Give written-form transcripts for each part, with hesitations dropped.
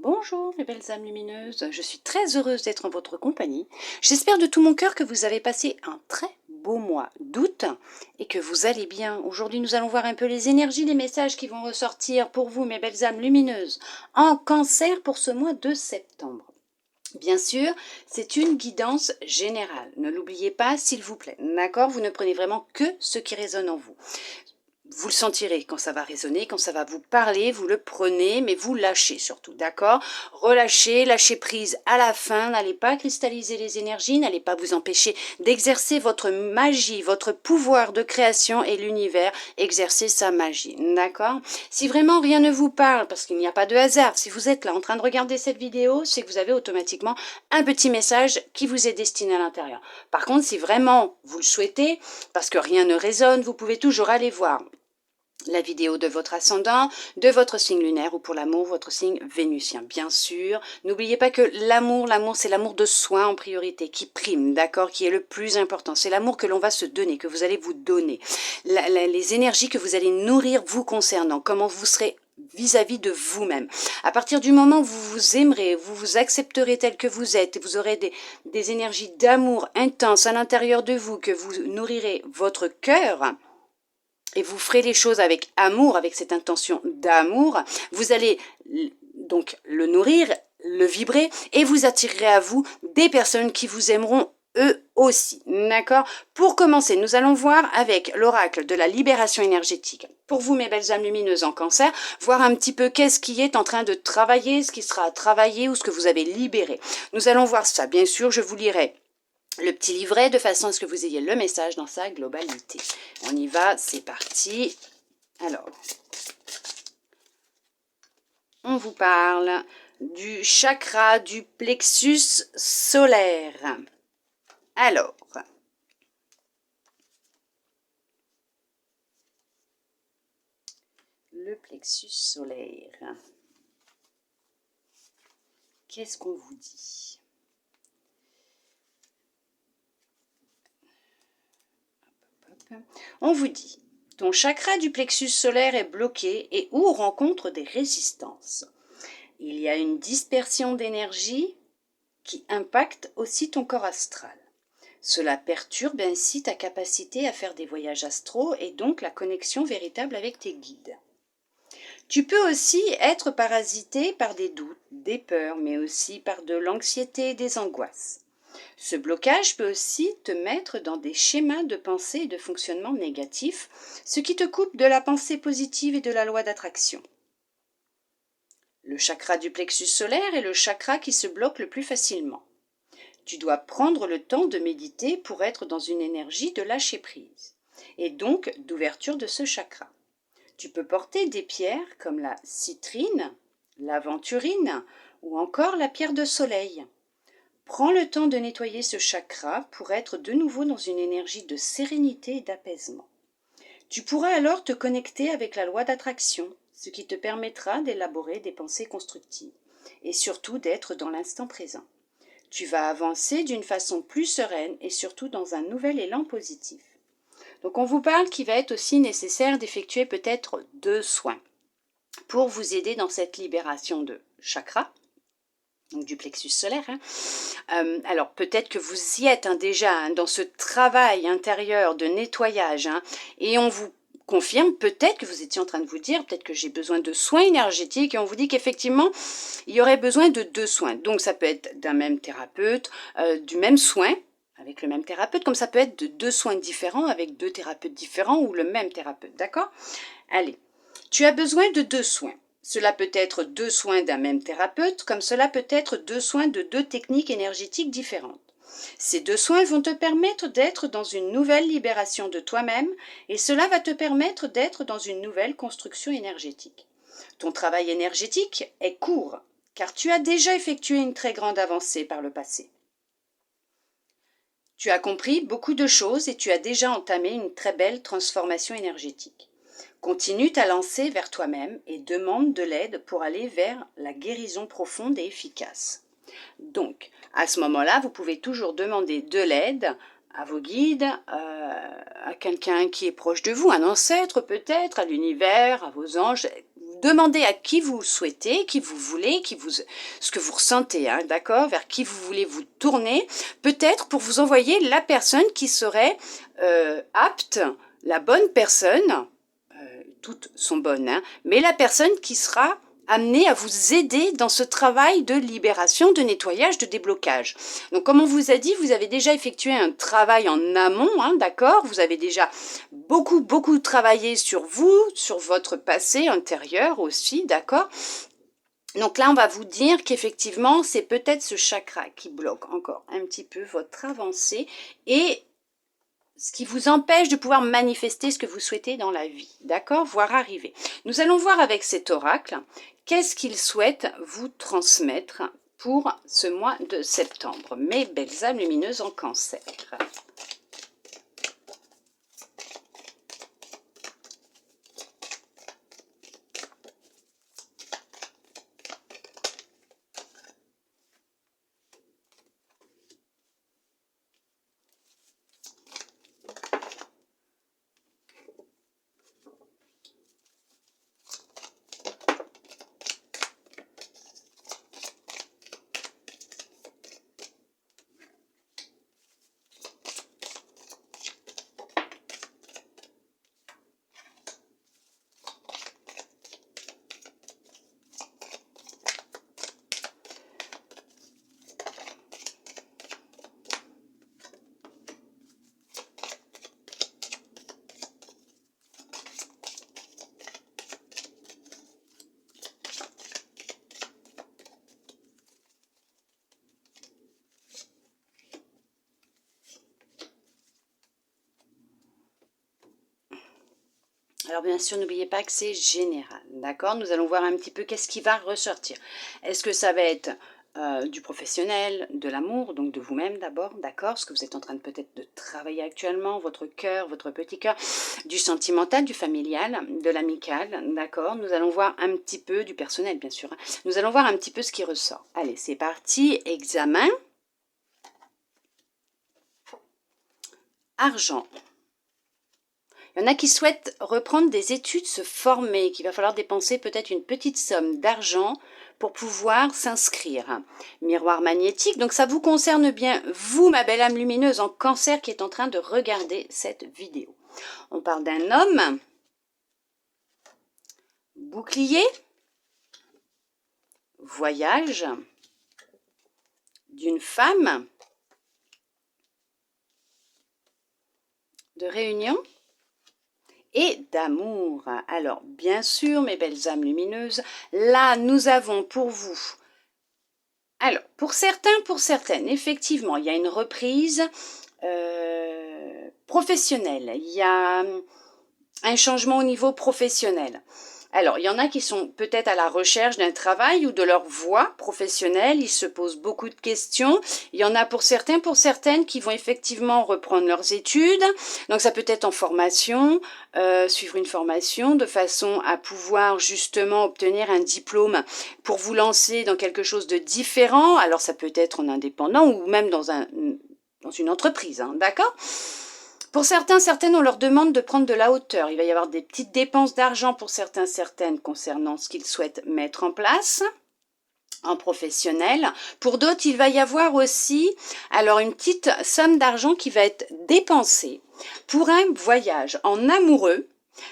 Bonjour mes belles âmes lumineuses, je suis très heureuse d'être en votre compagnie. J'espère de tout mon cœur que vous avez passé un très beau mois d'août et que vous allez bien. Aujourd'hui nous allons voir un peu les énergies, les messages qui vont ressortir pour vous mes belles âmes lumineuses en Cancer pour ce mois de septembre. Bien sûr, c'est une guidance générale, ne l'oubliez pas s'il vous plaît, d'accord? Vous ne prenez vraiment que ce qui résonne en vous. Vous le sentirez quand ça va résonner, quand ça va vous parler, vous le prenez, mais vous lâchez surtout, d'accord? Relâchez, lâchez prise à la fin, n'allez pas cristalliser les énergies, n'allez pas vous empêcher d'exercer votre magie, votre pouvoir de création et l'univers exercer sa magie, d'accord? Si vraiment rien ne vous parle, parce qu'il n'y a pas de hasard, si vous êtes là en train de regarder cette vidéo, c'est que vous avez automatiquement un petit message qui vous est destiné à l'intérieur. Par contre, si vraiment vous le souhaitez, parce que rien ne résonne, vous pouvez toujours aller voir la vidéo de votre ascendant, de votre signe lunaire ou pour l'amour, votre signe vénusien. Bien sûr, n'oubliez pas que l'amour, c'est l'amour de soi en priorité, qui prime, d'accord, qui est le plus important. C'est l'amour que l'on va se donner, que vous allez vous donner. Les énergies que vous allez nourrir vous concernant, comment vous serez vis-à-vis de vous-même. À partir du moment où vous vous aimerez, vous vous accepterez tel que vous êtes, vous aurez des énergies d'amour intenses à l'intérieur de vous, que vous nourrirez votre cœur, et vous ferez les choses avec amour, avec cette intention d'amour, vous allez donc le nourrir, le vibrer, et vous attirerez à vous des personnes qui vous aimeront eux aussi, d'accord? Pour commencer, nous allons voir avec l'oracle de la libération énergétique. Pour vous, mes belles âmes lumineuses en Cancer, voir un petit peu qu'est-ce qui est en train de travailler, ce qui sera à travailler ou ce que vous avez libéré. Nous allons voir ça, bien sûr, je vous lirai le petit livret de façon à ce que vous ayez le message dans sa globalité. On y va, c'est parti. Alors, on vous parle du chakra du plexus solaire. Alors, le plexus solaire. Qu'est-ce qu'on vous dit ? On vous dit, ton chakra du plexus solaire est bloqué et ou rencontre des résistances. Il y a une dispersion d'énergie qui impacte aussi ton corps astral. Cela perturbe ainsi ta capacité à faire des voyages astraux et donc la connexion véritable avec tes guides. Tu peux aussi être parasité par des doutes, des peurs, mais aussi par de l'anxiété et des angoisses. Ce blocage peut aussi te mettre dans des schémas de pensée et de fonctionnement négatifs, ce qui te coupe de la pensée positive et de la loi d'attraction. Le chakra du plexus solaire est le chakra qui se bloque le plus facilement. Tu dois prendre le temps de méditer pour être dans une énergie de lâcher prise, et donc d'ouverture de ce chakra. Tu peux porter des pierres comme la citrine, l'aventurine ou encore la pierre de soleil. Prends le temps de nettoyer ce chakra pour être de nouveau dans une énergie de sérénité et d'apaisement. Tu pourras alors te connecter avec la loi d'attraction, ce qui te permettra d'élaborer des pensées constructives et surtout d'être dans l'instant présent. Tu vas avancer d'une façon plus sereine et surtout dans un nouvel élan positif. Donc on vous parle qu'il va être aussi nécessaire d'effectuer peut-être 2 soins pour vous aider dans cette libération de chakra, donc du plexus solaire. Alors peut-être que vous y êtes déjà dans ce travail intérieur de nettoyage et on vous confirme peut-être que vous étiez en train de vous dire peut-être que j'ai besoin de soins énergétiques et on vous dit qu'effectivement il y aurait besoin de 2 soins. Donc ça peut être d'un même thérapeute, du même soin avec le même thérapeute, comme ça peut être de 2 soins différents avec 2 thérapeutes différents ou le même thérapeute, d'accord? Allez, tu as besoin de 2 soins. Cela peut être 2 soins d'un même thérapeute, comme cela peut être 2 soins de 2 techniques énergétiques différentes. Ces 2 soins vont te permettre d'être dans une nouvelle libération de toi-même et cela va te permettre d'être dans une nouvelle construction énergétique. Ton travail énergétique est court, car tu as déjà effectué une très grande avancée par le passé. Tu as compris beaucoup de choses et tu as déjà entamé une très belle transformation énergétique. Continue ta lancée vers toi-même et demande de l'aide pour aller vers la guérison profonde et efficace. Donc, à ce moment-là, vous pouvez toujours demander de l'aide à vos guides, à quelqu'un qui est proche de vous, un ancêtre peut-être, à l'univers, à vos anges. demandez à qui vous souhaitez, qui vous voulez, ce que vous ressentez, hein, d'accord, vers qui vous voulez vous tourner, peut-être pour vous envoyer la personne qui serait apte, la bonne personne, toutes sont bonnes, hein, mais la personne qui sera amenée à vous aider dans ce travail de libération, de nettoyage, de déblocage. Donc comme on vous a dit, vous avez déjà effectué un travail en amont, hein, d'accord? Vous avez déjà beaucoup travaillé sur vous, sur votre passé intérieur aussi, d'accord? Donc là, on va vous dire qu'effectivement, c'est peut-être ce chakra qui bloque encore un petit peu votre avancée et ce qui vous empêche de pouvoir manifester ce que vous souhaitez dans la vie, d'accord, voir arriver. Nous allons voir avec cet oracle, qu'est-ce qu'il souhaite vous transmettre pour ce mois de septembre, mes belles âmes lumineuses en Cancer. Alors bien sûr, n'oubliez pas que c'est général, d'accord? Nous allons voir un petit peu qu'est-ce qui va ressortir. Est-ce que ça va être du professionnel, de l'amour, donc de vous-même d'abord, d'accord? Ce que vous êtes en train de peut-être de travailler actuellement, votre cœur, votre petit cœur, du sentimental, du familial, de l'amical, d'accord? Nous allons voir un petit peu du personnel, bien sûr. Hein. Nous allons voir un petit peu ce qui ressort. Allez, c'est parti, examen. Argent. Il y en a qui souhaitent reprendre des études, se former, qu'il va falloir dépenser peut-être une petite somme d'argent pour pouvoir s'inscrire. Miroir magnétique, donc ça vous concerne bien, vous, ma belle âme lumineuse en Cancer qui est en train de regarder cette vidéo. On parle d'un homme, bouclier, voyage, d'une femme, de réunion, et d'amour. Alors, bien sûr, mes belles âmes lumineuses, là, nous avons pour vous... Alors, pour certains, pour certaines, effectivement, il y a une reprise professionnelle. Il y a un changement au niveau professionnel. Alors, il y en a qui sont peut-être à la recherche d'un travail ou de leur voie professionnelle. Ils se posent beaucoup de questions. Il y en a pour certains, pour certaines qui vont effectivement reprendre leurs études. Donc, ça peut être en formation, suivre une formation de façon à pouvoir justement obtenir un diplôme pour vous lancer dans quelque chose de différent. Alors, ça peut être en indépendant ou même dans une entreprise, hein, d'accord ? Pour certains, certaines, on leur demande de prendre de la hauteur. Il va y avoir des petites dépenses d'argent pour certains, certaines concernant ce qu'ils souhaitent mettre en place en professionnel. Pour d'autres, il va y avoir aussi alors une petite somme d'argent qui va être dépensée pour un voyage en amoureux.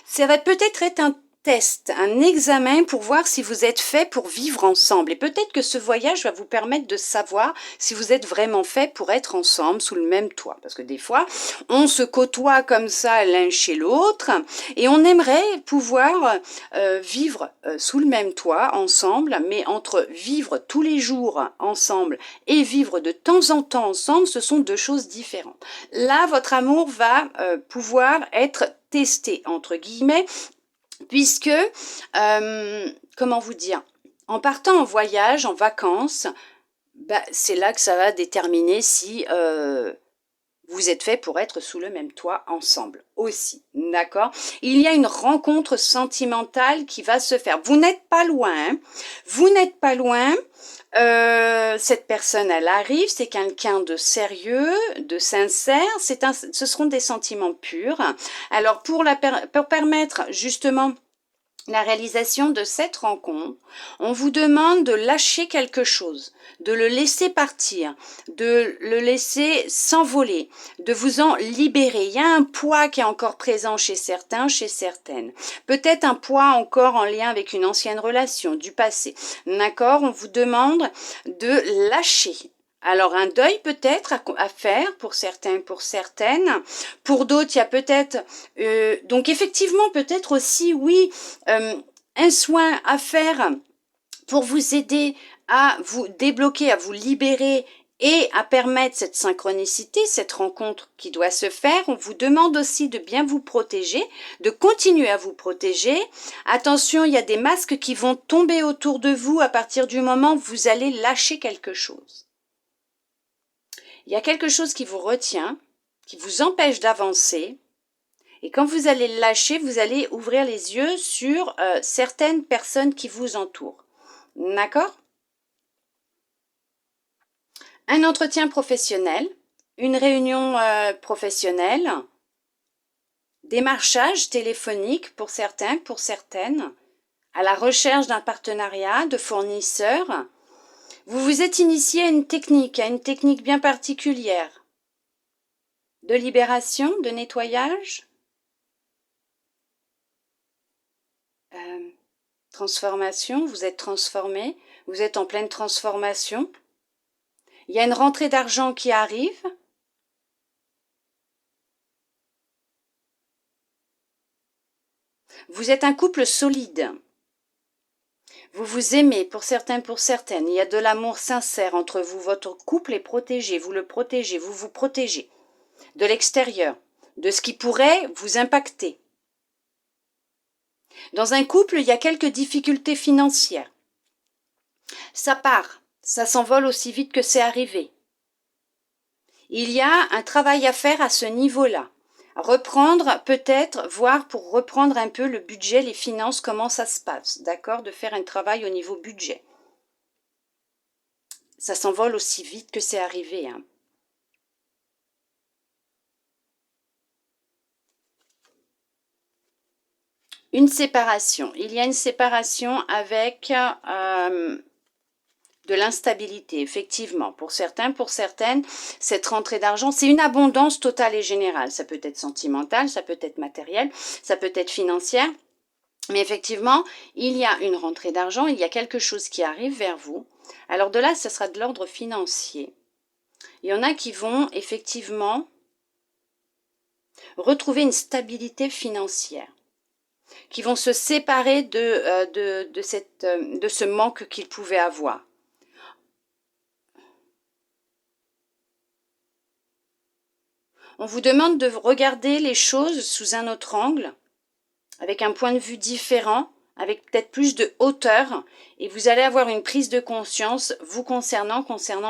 Ça va peut-être être un test, un examen pour voir si vous êtes fait pour vivre ensemble. Et peut-être que ce voyage va vous permettre de savoir si vous êtes vraiment fait pour être ensemble sous le même toit. Parce que des fois, on se côtoie comme ça l'un chez l'autre et on aimerait pouvoir vivre sous le même toit ensemble, mais entre vivre tous les jours ensemble et vivre de temps en temps ensemble, ce sont deux choses différentes. Là, votre amour va pouvoir être testé, entre guillemets, puisque, comment vous dire, en partant en voyage, en vacances, c'est là que ça va déterminer si vous êtes fait pour être sous le même toit ensemble aussi, d'accord? Il y a une rencontre sentimentale qui va se faire. Vous n'êtes pas loin, hein? Vous n'êtes pas loin. Cette personne, elle arrive, c'est quelqu'un de sérieux, de sincère, ce seront des sentiments purs. Alors pour permettre justement la réalisation de cette rencontre, on vous demande de lâcher quelque chose, de le laisser partir, de le laisser s'envoler, de vous en libérer. Il y a un poids qui est encore présent chez certains, chez certaines. Peut-être un poids encore en lien avec une ancienne relation du passé. D'accord? On vous demande de lâcher. Alors un deuil peut-être à faire pour certains, pour certaines. Pour d'autres, il y a peut-être... donc effectivement, peut-être aussi, oui, un soin à faire pour vous aider à vous débloquer, à vous libérer et à permettre cette synchronicité, cette rencontre qui doit se faire. On vous demande aussi de bien vous protéger, de continuer à vous protéger. Attention, il y a des masques qui vont tomber autour de vous à partir du moment où vous allez lâcher quelque chose. Il y a quelque chose qui vous retient, qui vous empêche d'avancer. Et quand vous allez le lâcher, vous allez ouvrir les yeux sur certaines personnes qui vous entourent. D'accord? Un entretien professionnel, une réunion professionnelle, démarchage téléphonique pour certains, pour certaines, à la recherche d'un partenariat, de fournisseurs. Vous vous êtes initié à une technique bien particulière, de libération, de nettoyage, transformation, vous êtes transformé, vous êtes en pleine transformation. Il y a une rentrée d'argent qui arrive. Vous êtes un couple solide. Vous vous aimez pour certains, pour certaines. Il y a de l'amour sincère entre vous. Votre couple est protégé. Vous le protégez. Vous vous protégez de l'extérieur, de ce qui pourrait vous impacter. Dans un couple, il y a quelques difficultés financières. Ça part. Ça s'envole aussi vite que c'est arrivé. Il y a un travail à faire à ce niveau-là. Reprendre peut-être, voir pour reprendre un peu le budget, les finances, comment ça se passe, d'accord? De faire un travail au niveau budget. Ça s'envole aussi vite que c'est arrivé. Hein. Une séparation. Il y a une séparation avec de l'instabilité, effectivement. Pour certains, pour certaines, cette rentrée d'argent, c'est une abondance totale et générale. Ça peut être sentimental, ça peut être matériel, ça peut être financière. Mais effectivement, il y a une rentrée d'argent, il y a quelque chose qui arrive vers vous. Alors de là, ce sera de l'ordre financier. Il y en a qui vont effectivement retrouver une stabilité financière, qui vont se séparer de ce manque qu'ils pouvaient avoir. On vous demande de regarder les choses sous un autre angle, avec un point de vue différent, avec peut-être plus de hauteur, et vous allez avoir une prise de conscience vous concernant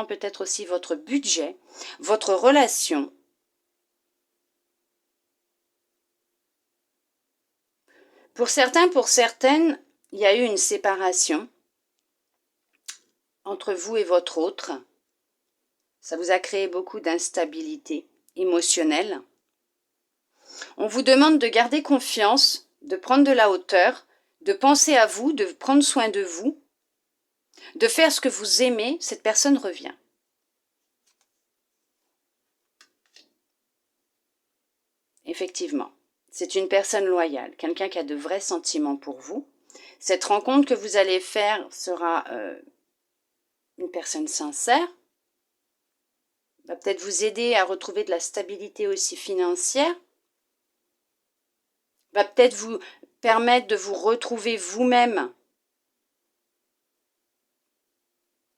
peut-être aussi votre budget, votre relation. Pour certains, pour certaines, il y a eu une séparation entre vous et votre autre. Ça vous a créé beaucoup d'instabilité émotionnelle. On vous demande de garder confiance, de prendre de la hauteur, de penser à vous, de prendre soin de vous, de faire ce que vous aimez, cette personne revient. Effectivement, c'est une personne loyale, quelqu'un qui a de vrais sentiments pour vous. Cette rencontre que vous allez faire sera une personne sincère, va peut-être vous aider à retrouver de la stabilité aussi financière, va peut-être vous permettre de vous retrouver vous-même.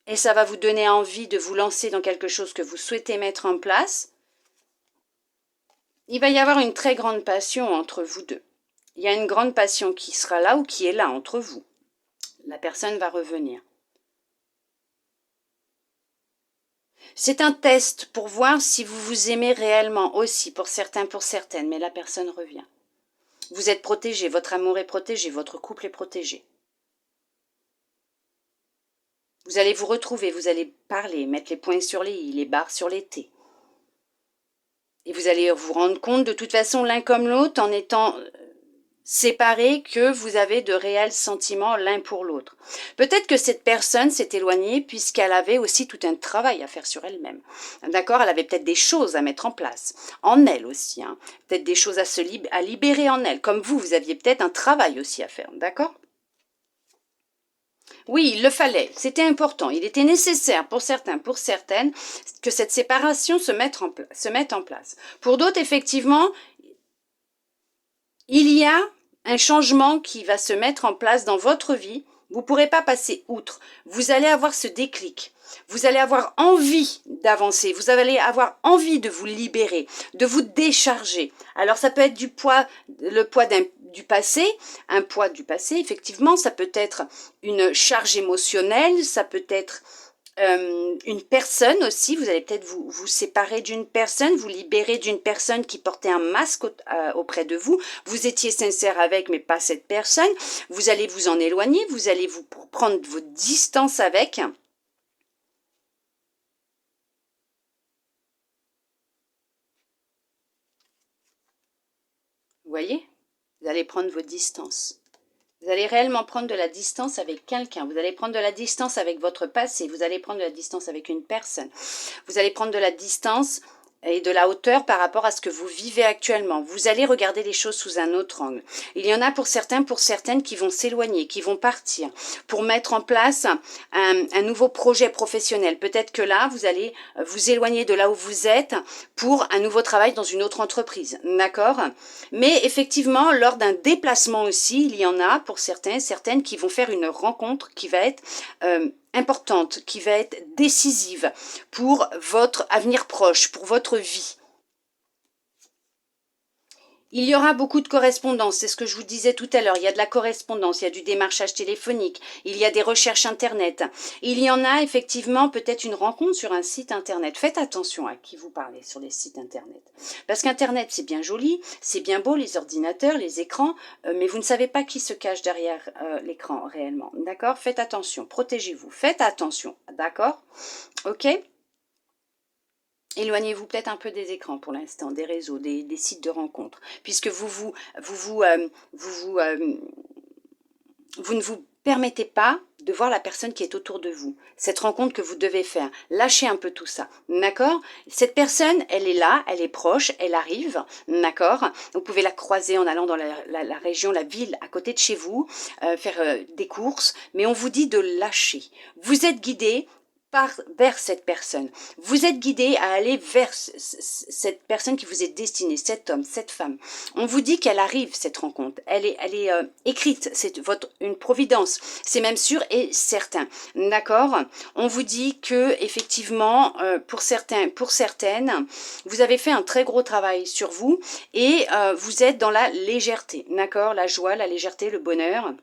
Et ça va vous donner envie de vous lancer dans quelque chose que vous souhaitez mettre en place. Il va y avoir une très grande passion entre vous deux. Il y a une grande passion qui sera là ou qui est là entre vous. La personne va revenir. C'est un test pour voir si vous vous aimez réellement aussi, pour certains, pour certaines, mais la personne revient. Vous êtes protégé, votre amour est protégé, votre couple est protégé. Vous allez vous retrouver, vous allez parler, mettre les points sur les i, les barres sur les t. Et vous allez vous rendre compte de toute façon l'un comme l'autre en étant séparés que vous avez de réels sentiments l'un pour l'autre. Peut-être que cette personne s'est éloignée puisqu'elle avait aussi tout un travail à faire sur elle-même. D'accord? Elle avait peut-être des choses à mettre en place, en elle aussi. Hein. Peut-être des choses à libérer en elle. Comme vous aviez peut-être un travail aussi à faire. D'accord? Oui, il le fallait, c'était important, il était nécessaire pour certains, pour certaines, que cette séparation se mette en place. Pour d'autres, effectivement, il y a un changement qui va se mettre en place dans votre vie. Vous ne pourrez pas passer outre. Vous allez avoir ce déclic. Vous allez avoir envie d'avancer. Vous allez avoir envie de vous libérer, de vous décharger. Alors ça peut être le poids du passé, un poids du passé, effectivement. Ça peut être une charge émotionnelle, ça peut être une personne aussi, vous allez peut-être vous séparer d'une personne, vous libérer d'une personne qui portait un masque auprès de vous, vous étiez sincère avec mais pas cette personne, vous allez vous en éloigner, vous allez vous prendre votre distance avec. Vous voyez? Vous allez prendre vos distances. Vous allez réellement prendre de la distance avec quelqu'un. Vous allez prendre de la distance avec votre passé. Vous allez prendre de la distance avec une personne. Vous allez prendre de la distance et de la hauteur par rapport à ce que vous vivez actuellement. Vous allez regarder les choses sous un autre angle. Il y en a pour certains, pour certaines qui vont s'éloigner, qui vont partir pour mettre en place un nouveau projet professionnel. Peut-être que là, vous allez vous éloigner de là où vous êtes pour un nouveau travail dans une autre entreprise. D'accord? Mais effectivement, lors d'un déplacement aussi, il y en a pour certains, certaines qui vont faire une rencontre qui va être importante, qui va être décisive pour votre avenir proche, pour votre vie. Il y aura beaucoup de correspondance, c'est ce que je vous disais tout à l'heure, il y a de la correspondance, il y a du démarchage téléphonique, il y a des recherches internet. Il y en a effectivement peut-être une rencontre sur un site internet. Faites attention à qui vous parlez sur les sites internet. Parce qu'internet c'est bien joli, c'est bien beau les ordinateurs, les écrans, mais vous ne savez pas qui se cache derrière l'écran réellement. D'accord? Faites attention, protégez-vous, faites attention, d'accord? Ok? Éloignez-vous peut-être un peu des écrans pour l'instant, des réseaux, des sites de rencontres, puisque vous ne vous permettez pas de voir la personne qui est autour de vous, cette rencontre que vous devez faire. Lâchez un peu tout ça, d'accord? Cette personne, elle est là, elle est proche, elle arrive, d'accord? Vous pouvez la croiser en allant dans la région, la ville à côté de chez vous, faire des courses, mais on vous dit de lâcher. Vous êtes guidé vers cette personne. Vous êtes guidé à aller vers cette personne qui vous est destinée, cet homme, cette femme. On vous dit qu'elle arrive, cette rencontre. Elle est écrite, c'est une providence. C'est même sûr et certain. D'accord? On vous dit que effectivement, pour certains, pour certaines, vous avez fait un très gros travail sur vous et vous êtes dans la légèreté. D'accord? La joie, la légèreté, le bonheur.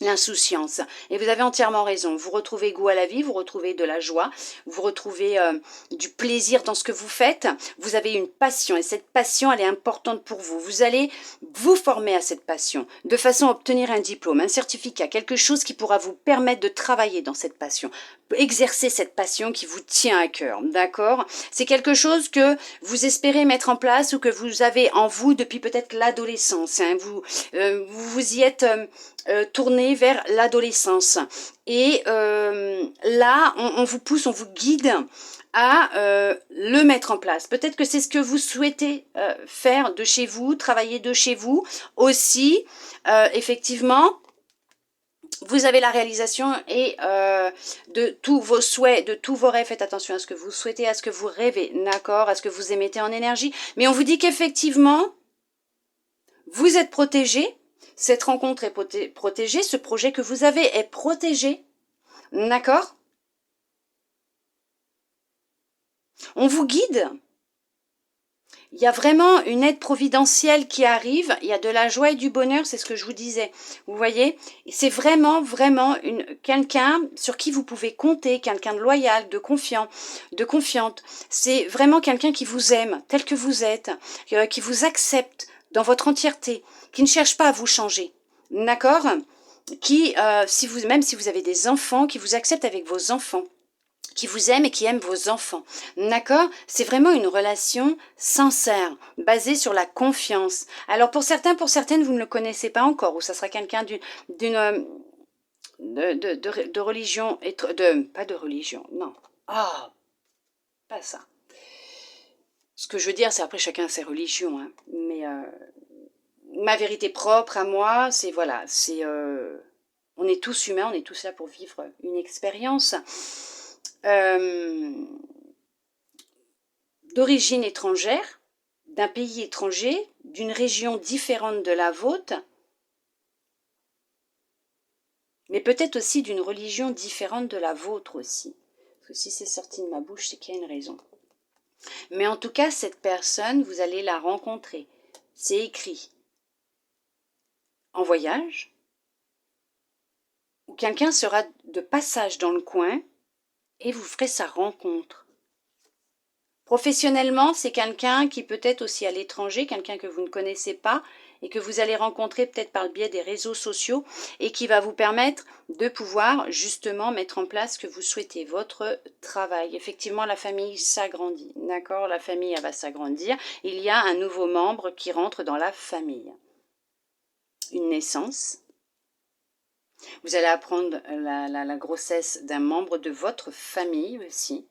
L'insouciance. Et vous avez entièrement raison. Vous retrouvez goût à la vie, vous retrouvez de la joie, vous retrouvez du plaisir dans ce que vous faites. Vous avez une passion et cette passion, elle est importante pour vous. Vous allez vous former à cette passion de façon à obtenir un diplôme, un certificat, quelque chose qui pourra vous permettre de travailler dans cette passion. Exercer cette passion qui vous tient à cœur, d'accord? C'est quelque chose que vous espérez mettre en place ou que vous avez en vous depuis peut-être l'adolescence. Hein. Vous y êtes tourné vers l'adolescence. Et là, on vous pousse, on vous guide à le mettre en place. Peut-être que c'est ce que vous souhaitez faire de chez vous, travailler de chez vous. Aussi, effectivement, vous avez la réalisation et de tous vos souhaits, de tous vos rêves. Faites attention à ce que vous souhaitez, à ce que vous rêvez, d'accord, à ce que vous émettez en énergie. Mais on vous dit qu'effectivement, vous êtes protégé. Cette rencontre est protégée. Ce projet que vous avez est protégé. D'accord? On vous guide. Il y a vraiment une aide providentielle qui arrive, il y a de la joie et du bonheur, c'est ce que je vous disais. Vous voyez, c'est vraiment, vraiment quelqu'un sur qui vous pouvez compter, quelqu'un de loyal, de confiant, de confiante. C'est vraiment quelqu'un qui vous aime tel que vous êtes, qui vous accepte dans votre entièreté, qui ne cherche pas à vous changer. D'accord? Qui, même si vous avez des enfants, qui vous accepte avec vos enfants. qui vous aime et qui aime vos enfants. D'accord? C'est vraiment une relation sincère, basée sur la confiance. Alors pour certains, pour certaines, vous ne le connaissez pas encore, ou ça sera quelqu'un de religion, pas de religion, non. Ah, pas ça. Ce que je veux dire, c'est après chacun ses religions, hein. Mais ma vérité propre à moi, c'est voilà, c'est on est tous humains, on est tous là pour vivre une expérience d'origine étrangère, d'un pays étranger, d'une région différente de la vôtre, mais peut-être aussi d'une religion différente de la vôtre aussi. Parce que si c'est sorti de ma bouche, c'est qu'il y a une raison. Mais en tout cas, cette personne, vous allez la rencontrer. C'est écrit en voyage, ou quelqu'un sera de passage dans le coin et vous ferez sa rencontre. Professionnellement, c'est quelqu'un qui peut être aussi à l'étranger, quelqu'un que vous ne connaissez pas et que vous allez rencontrer peut-être par le biais des réseaux sociaux et qui va vous permettre de pouvoir justement mettre en place ce que vous souhaitez, votre travail. Effectivement, la famille s'agrandit, d'accord? La famille elle va s'agrandir. Il y a un nouveau membre qui rentre dans la famille. Une naissance. Vous allez apprendre la grossesse d'un membre de votre famille aussi.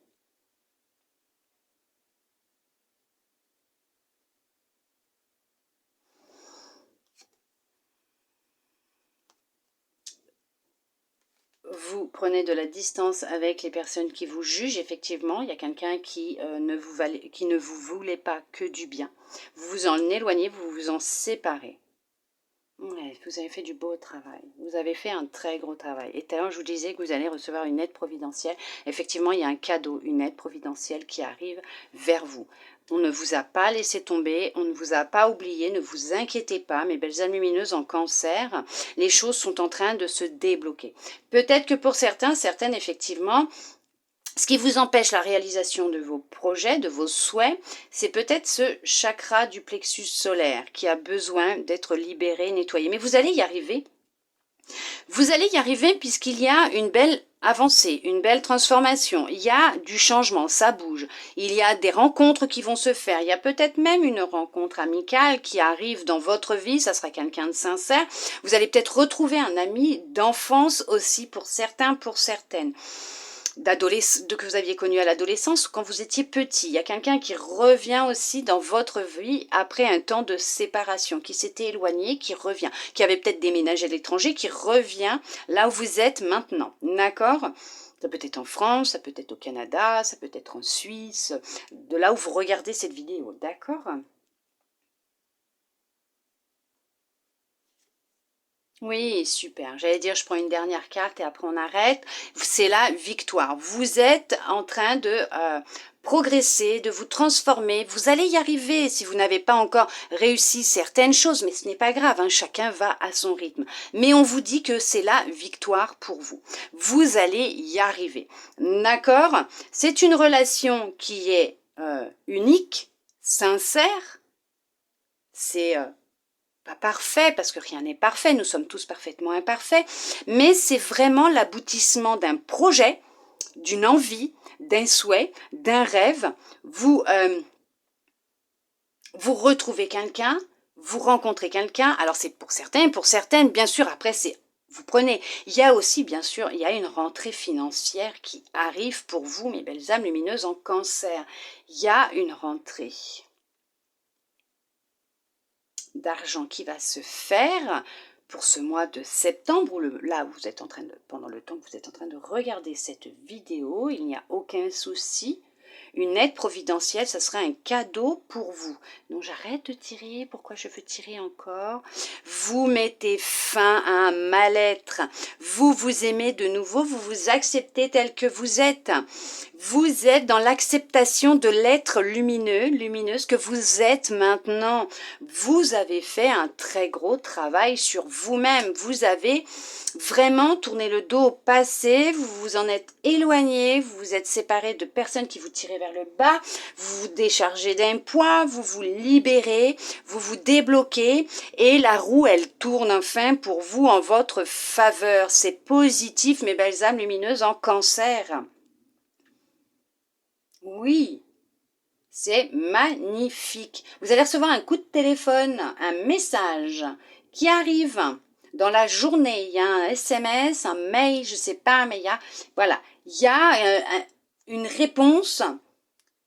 Vous prenez de la distance avec les personnes qui vous jugent. Effectivement, il y a quelqu'un qui ne vous voulait pas que du bien. Vous vous en éloignez, vous vous en séparez. Ouais, vous avez fait du beau travail. Vous avez fait un très gros travail. Et tout à l'heure, je vous disais que vous allez recevoir une aide providentielle. Effectivement, il y a un cadeau, une aide providentielle qui arrive vers vous. On ne vous a pas laissé tomber, on ne vous a pas oublié, ne vous inquiétez pas, mes belles âmes lumineuses en cancer, les choses sont en train de se débloquer. Peut-être que pour certains, certaines, effectivement, ce qui vous empêche la réalisation de vos projets, de vos souhaits, c'est peut-être ce chakra du plexus solaire qui a besoin d'être libéré, nettoyé. Mais vous allez y arriver. Vous allez y arriver puisqu'il y a une belle avancée, une belle transformation. Il y a du changement, ça bouge. Il y a des rencontres qui vont se faire. Il y a peut-être même une rencontre amicale qui arrive dans votre vie. Ça sera quelqu'un de sincère. Vous allez peut-être retrouver un ami d'enfance aussi pour certains, pour certaines. Que vous aviez connu à l'adolescence ou quand vous étiez petit. Il y a quelqu'un qui revient aussi dans votre vie après un temps de séparation, qui s'était éloigné, qui revient, qui avait peut-être déménagé à l'étranger, qui revient là où vous êtes maintenant. D'accord ? Ça peut être en France, ça peut être au Canada, ça peut être en Suisse, de là où vous regardez cette vidéo. D'accord ? Oui, super. J'allais dire, je prends une dernière carte et après on arrête. C'est la victoire. Vous êtes en train de progresser, de vous transformer. Vous allez y arriver si vous n'avez pas encore réussi certaines choses, mais ce n'est pas grave, hein, chacun va à son rythme. Mais on vous dit que c'est la victoire pour vous. Vous allez y arriver. D'accord? C'est une relation qui est unique, sincère. C'est... pas parfait, parce que rien n'est parfait, nous sommes tous parfaitement imparfaits, mais c'est vraiment l'aboutissement d'un projet, d'une envie, d'un souhait, d'un rêve. Vous retrouvez quelqu'un, vous rencontrez quelqu'un, alors c'est pour certains, pour certaines, bien sûr, après c'est vous prenez. Il y a aussi, bien sûr, il y a une rentrée financière qui arrive pour vous, mes belles âmes lumineuses en cancer. Il y a une rentrée d'argent qui va se faire pour ce mois de septembre, là vous êtes en train de, pendant le temps que vous êtes en train de regarder cette vidéo, il n'y a aucun souci. Une aide providentielle, ça sera un cadeau pour vous. Donc j'arrête de tirer. Pourquoi je veux tirer encore? Vous mettez fin à un mal-être. Vous vous aimez de nouveau. Vous vous acceptez tel que vous êtes. Vous êtes dans l'acceptation de l'être lumineux, lumineuse que vous êtes maintenant. Vous avez fait un très gros travail sur vous-même. Vous avez vraiment tourné le dos au passé. Vous vous en êtes éloigné. Vous vous êtes séparé de personnes qui vous tiraient vers le bas, vous vous déchargez d'un poids, vous vous libérez, vous vous débloquez et la roue elle tourne enfin pour vous en votre faveur. C'est positif mes belles âmes lumineuses en cancer. Oui, c'est magnifique. Vous allez recevoir un coup de téléphone, un message qui arrive dans la journée. Il y a un SMS, un mail, je ne sais pas, mais voilà, il y a une réponse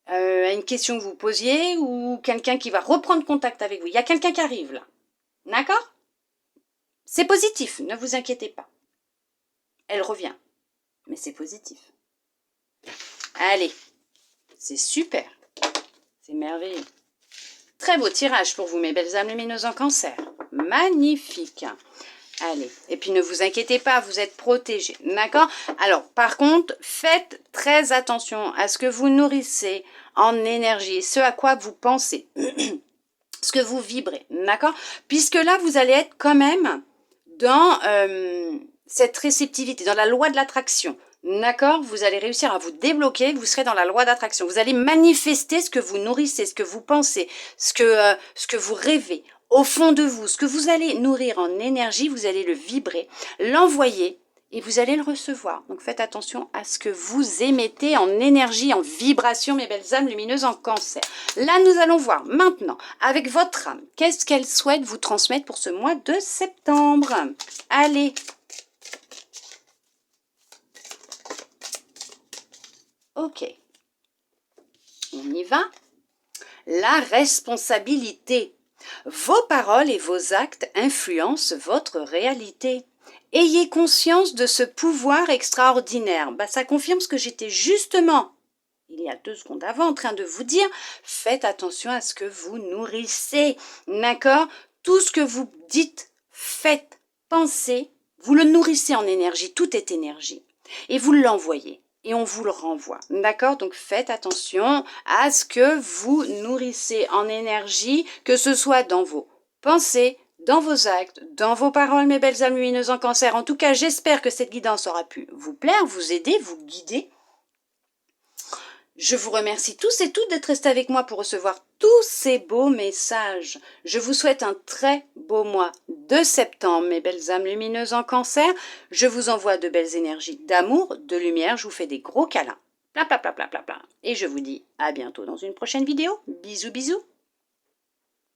à une question que vous posiez ou quelqu'un qui va reprendre contact avec vous. Il y a quelqu'un qui arrive là. D'accord? C'est positif, ne vous inquiétez pas. Elle revient, mais c'est positif. Allez, c'est super. C'est merveilleux. Très beau tirage pour vous, mes belles âmes lumineuses en cancer. Magnifique. Allez, et puis ne vous inquiétez pas, vous êtes protégés, d'accord? Alors, par contre, faites très attention à ce que vous nourrissez en énergie, ce à quoi vous pensez, ce que vous vibrez, d'accord? Puisque là, vous allez être quand même dans cette réceptivité, dans la loi de l'attraction. D'accord? Vous allez réussir à vous débloquer, vous serez dans la loi d'attraction. Vous allez manifester ce que vous nourrissez, ce que vous pensez, ce que vous rêvez. Au fond de vous, ce que vous allez nourrir en énergie, vous allez le vibrer, l'envoyer et vous allez le recevoir. Donc faites attention à ce que vous émettez en énergie, en vibration, mes belles âmes lumineuses en cancer. Là, nous allons voir maintenant, avec votre âme, qu'est-ce qu'elle souhaite vous transmettre pour ce mois de septembre. Allez! Ok, on y va. La responsabilité. Vos paroles et vos actes influencent votre réalité. Ayez conscience de ce pouvoir extraordinaire. Ça confirme ce que j'étais justement, il y a 2 secondes avant, en train de vous dire. Faites attention à ce que vous nourrissez. D'accord? Tout ce que vous dites, faites, pensez, vous le nourrissez en énergie. Tout est énergie. Et vous l'envoyez. Et on vous le renvoie. D'accord? Donc faites attention à ce que vous nourrissez en énergie, que ce soit dans vos pensées, dans vos actes, dans vos paroles, mes belles âmes lumineuses en cancer. En tout cas, j'espère que cette guidance aura pu vous plaire, vous aider, vous guider. Je vous remercie tous et toutes d'être restés avec moi pour recevoir tous ces beaux messages. Je vous souhaite un très beau mois de septembre, mes belles âmes lumineuses en cancer. Je vous envoie de belles énergies d'amour, de lumière. Je vous fais des gros câlins. Pla, pla, pla, pla, pla, pla. Et je vous dis à bientôt dans une prochaine vidéo. Bisous, bisous.